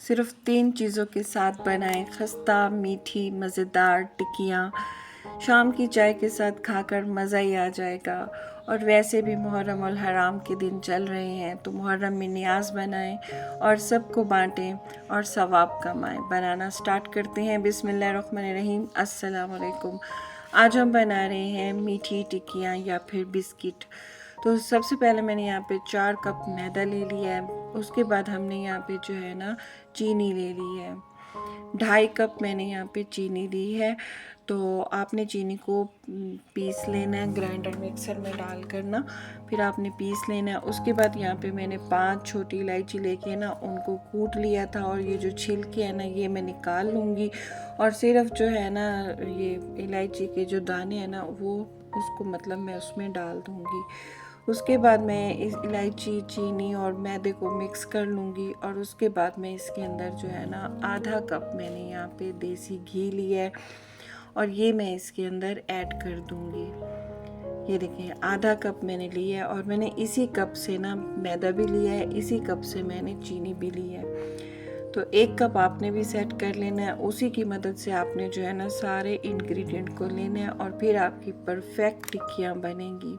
सिर्फ 3 चीज़ों के साथ बनाएं खस्ता, मीठी, मज़ेदार टिक्कियाँ। शाम की चाय के साथ खाकर मज़ा ही आ जाएगा। और वैसे भी मुहर्रम और हराम के दिन चल रहे हैं, तो मुहर्रम में नियाज़ बनाएं और सबको बांटें और सवाब कमाएं। बनाना स्टार्ट करते हैं। बिस्मिल्लाहिर्रहमानिर्रहीम। अस्सलाम वालेकुम। आज हम बना रहे हैं मीठी टिक्कियाँ या फिर बिस्किट। तो सबसे पहले मैंने यहाँ पे 4 कप मैदा ले लिया है। उसके बाद हमने यहाँ पे जो है ना चीनी ले ली है। 2.5 कप मैंने यहाँ पे चीनी ली है। तो आपने चीनी को पीस लेना है, ग्राइंडर मिक्सर में डाल कर ना, फिर आपने पीस लेना है। उसके बाद यहाँ पे मैंने 5 छोटी इलायची लेके ना उनको कूट लिया था, और ये जो छिलके है ना ये मैं निकाल लूँगी। और सिर्फ जो है ना ये इलायची के जो दाने हैं ना वो उसको मतलब मैं उसमें डाल दूँगी। उसके बाद मैं इस इलायची, चीनी और मैदे को मिक्स कर लूँगी। और उसके बाद मैं इसके अंदर जो है ना आधा कप मैंने यहाँ पे देसी घी लिया है, और ये मैं इसके अंदर ऐड कर दूँगी। ये देखिए आधा कप मैंने लिया है, और मैंने इसी कप से ना मैदा भी लिया है, इसी कप से मैंने चीनी भी ली है। तो 1 कप आपने भी सेट कर लेना है। उसी की मदद से आपने जो है ना सारे इंग्रेडिएंट को लेना है, और फिर आपकी परफेक्ट टिक्कियाँ बनेंगी।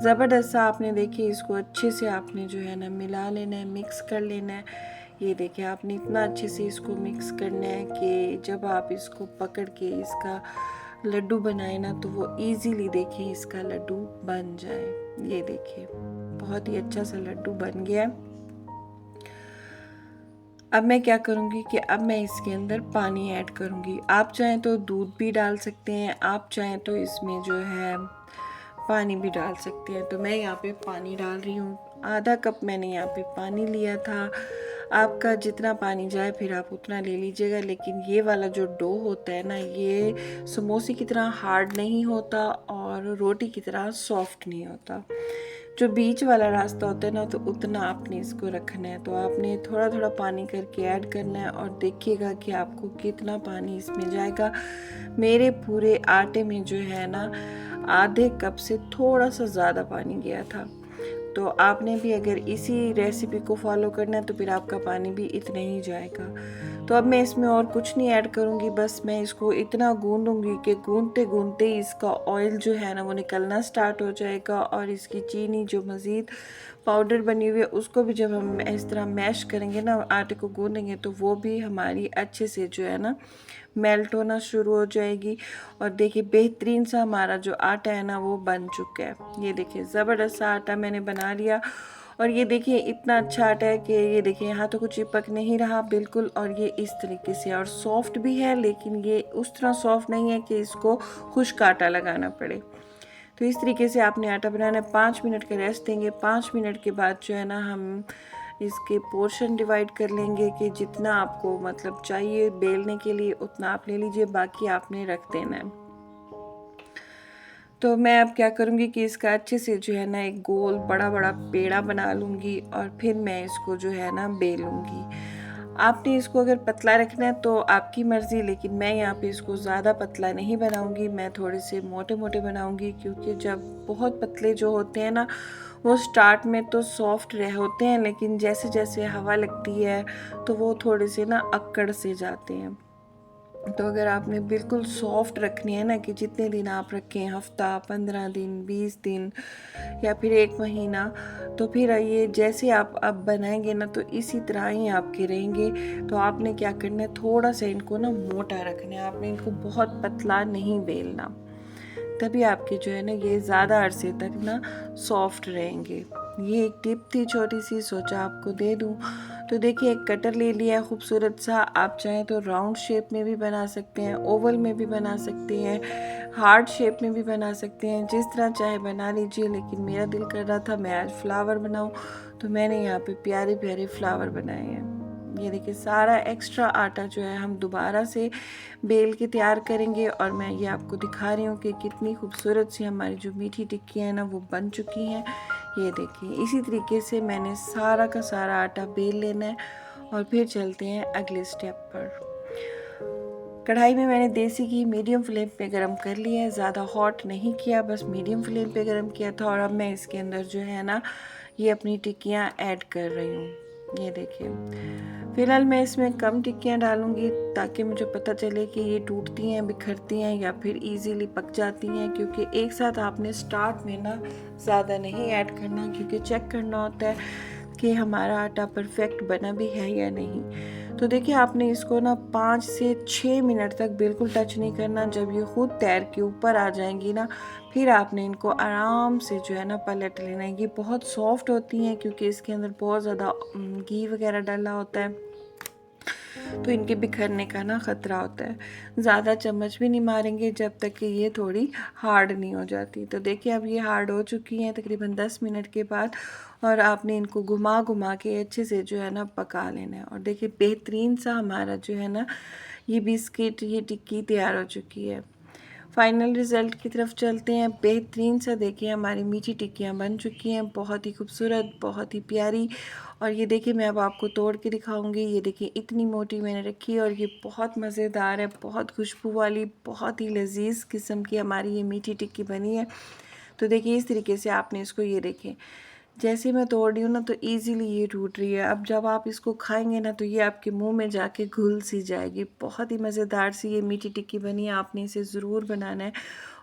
ज़बरदस्त सा आपने देखिए इसको अच्छे से आपने जो है ना मिला लेना है, मिक्स कर लेना है। ये देखिए आपने इतना अच्छे से इसको मिक्स करना है कि जब आप इसको पकड़ के इसका लड्डू बनाए ना तो वो इजीली देखिए इसका लड्डू बन जाए। ये देखिए बहुत ही अच्छा सा लड्डू बन गया है। अब मैं क्या करूँगी कि अब मैं इसके अंदर पानी ऐड करूँगी। आप चाहें तो दूध भी डाल सकते हैं, आप चाहें तो इसमें जो है पानी भी डाल सकते हैं। तो मैं यहाँ पे पानी डाल रही हूँ। आधा कप मैंने यहाँ पे पानी लिया था। आपका जितना पानी जाए फिर आप उतना ले लीजिएगा। लेकिन ये वाला जो डो होता है ना ये समोसे की तरह हार्ड नहीं होता और रोटी की तरह सॉफ्ट नहीं होता। जो बीच वाला रास्ता होता है ना तो उतना आपने इसको रखना है। तो आपने थोड़ा थोड़ा पानी करके ऐड करना है, और देखिएगा कि आपको कितना पानी इसमें जाएगा। मेरे पूरे आटे में जो है ना आधे कप से थोड़ा सा ज़्यादा पानी गया था। तो आपने भी अगर इसी रेसिपी को फॉलो करना है तो फिर आपका पानी भी इतना ही जाएगा। तो अब मैं इसमें और कुछ नहीं ऐड करूँगी, बस मैं इसको इतना गूंदूंगी कि गूंदते गूंदते इसका ऑयल जो है ना वो निकलना स्टार्ट हो जाएगा। और इसकी चीनी जो मज़ीद पाउडर बनी हुई है उसको भी जब हम इस तरह मैश करेंगे ना, आटे को गूंदेंगे, तो वो भी हमारी अच्छे से जो है ना मेल्ट होना शुरू हो जाएगी। और देखिए बेहतरीन सा हमारा जो आटा है ना वो बन चुका है। ये देखिए ज़बरदस्त सा आटा मैंने बना लिया। और ये देखिए इतना अच्छा आटा है कि ये देखिए यहाँ तो कुछ चिपक नहीं रहा बिल्कुल, और ये इस तरीके से और सॉफ्ट भी है, लेकिन ये उस तरह सॉफ्ट नहीं है कि इसको खुश्क आटा लगाना पड़े। तो इस तरीके से आपने आटा बनाना है। 5 मिनट का रेस्ट देंगे। 5 मिनट के बाद जो है ना हम इसके पोर्शन डिवाइड कर लेंगे कि जितना आपको मतलब चाहिए बेलने के लिए उतना आप ले लीजिए, बाकी आपने रख देना है। तो मैं अब क्या करूँगी कि इसका अच्छे से जो है ना एक गोल बड़ा बड़ा पेड़ा बना लूँगी, और फिर मैं इसको जो है ना बेलूँगी। आपने इसको अगर पतला रखना है तो आपकी मर्ज़ी, लेकिन मैं यहाँ पे इसको ज़्यादा पतला नहीं बनाऊँगी, मैं थोड़े से मोटे मोटे बनाऊँगी। क्योंकि जब बहुत पतले जो होते हैं ना वो स्टार्ट में तो सॉफ्ट रह होते हैं, लेकिन जैसे जैसे हवा लगती है तो वो थोड़े से ना अक्कड़ से जाते हैं। तो अगर आपने बिल्कुल सॉफ्ट रखनी है ना कि जितने दिन आप रखें, हफ्ता, 15 दिन, 20 दिन या फिर 1 महीना, तो फिर ये जैसे आप अब बनाएंगे ना तो इसी तरह ही आपके रहेंगे। तो आपने क्या करना है, थोड़ा सा इनको ना मोटा रखना है, आपने इनको बहुत पतला नहीं बेलना, तभी आपके जो है ना ये ज़्यादा अरसे तक ना सॉफ्ट रहेंगे। ये एक टिप थी छोटी सी, सोचा आपको दे दूँ। तो देखिए एक कटर ले लिया है खूबसूरत सा। आप चाहें तो राउंड शेप में भी बना सकते हैं, ओवल में भी बना सकते हैं, हार्ट शेप में भी बना सकते हैं, जिस तरह चाहे बना लीजिए। लेकिन मेरा दिल कर रहा था मैं आज फ्लावर बनाऊं, तो मैंने यहाँ पे प्यारे प्यारे फ्लावर बनाए हैं। ये देखिए सारा एक्स्ट्रा आटा जो है हम दोबारा से बेल के तैयार करेंगे, और मैं ये आपको दिखा रही हूँ कि कितनी खूबसूरत सी हमारी जो मीठी टिक्कियाँ हैं ना वो बन चुकी हैं। ये देखिए इसी तरीके से मैंने सारा का सारा आटा बेल लेना है। और फिर चलते हैं अगले स्टेप पर। कढ़ाई में मैंने देसी घी मीडियम फ्लेम पे गरम कर लिया है, ज़्यादा हॉट नहीं किया, बस मीडियम फ्लेम पे गरम किया था। और अब मैं इसके अंदर जो है ना ये अपनी टिक्कियाँ ऐड कर रही हूँ। ये देखिए, फ़िलहाल मैं इसमें कम टिक्कियाँ डालूँगी ताकि मुझे पता चले कि ये टूटती हैं, बिखरती हैं या फिर ईज़िली पक जाती हैं, क्योंकि एक साथ आपने स्टार्ट में ना ज़्यादा नहीं ऐड करना, क्योंकि चेक करना होता है कि हमारा आटा परफेक्ट बना भी है या नहीं। तो देखिए, आपने इसको ना 5 से 6 मिनट तक बिल्कुल टच नहीं करना। जब ये खुद तैर के ऊपर आ जाएंगी ना, फिर आपने इनको आराम से जो है ना पलट लेना है। ये बहुत सॉफ्ट होती हैं क्योंकि इसके अंदर बहुत ज़्यादा घी वगैरह डाला होता है, तो इनके बिखरने का ना ख़तरा होता है। ज़्यादा चम्मच भी नहीं मारेंगे जब तक कि ये थोड़ी हार्ड नहीं हो जाती। तो देखिए, अब ये हार्ड हो चुकी हैं तकरीबन 10 मिनट के बाद, और आपने इनको घुमा घुमा के अच्छे से जो है ना पका लेना है। और देखिए, बेहतरीन सा हमारा जो है ना ये बिस्किट, ये टिक्की तैयार हो चुकी है। फाइनल रिज़ल्ट की तरफ चलते हैं। बेहतरीन सा देखिए हमारी मीठी टिक्कियाँ बन चुकी हैं, बहुत ही खूबसूरत, बहुत ही प्यारी। और ये देखिए, मैं अब आपको तोड़ के दिखाऊंगी। ये देखिए, इतनी मोटी मैंने रखी है और ये बहुत मज़ेदार है, बहुत खुशबू वाली, बहुत ही लजीज किस्म की हमारी ये मीठी टिक्की बनी है। तो देखिए, इस तरीके से आपने इसको, ये देखें जैसे मैं तोड़ रही हूँ ना, तो इजीली ये टूट रही है। अब जब आप इसको खाएंगे ना, तो ये आपके मुंह में जाके घुल सी जाएगी। बहुत ही मज़ेदार सी ये मीठी टिक्की बनी है। आपने इसे ज़रूर बनाना है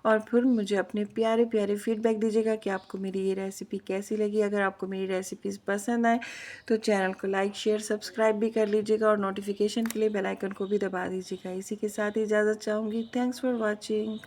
और फिर मुझे अपने प्यारे प्यारे फीडबैक दीजिएगा कि आपको मेरी ये रेसिपी कैसी लगी। अगर आपको मेरी रेसिपीज़ पसंद आए तो चैनल को लाइक, शेयर, सब्सक्राइब भी कर लीजिएगा और नोटिफिकेशन के लिए बेल आइकन को भी दबा दीजिएगा। इसी के साथ ही इजाज़त चाहूँगी। Thanks for watching.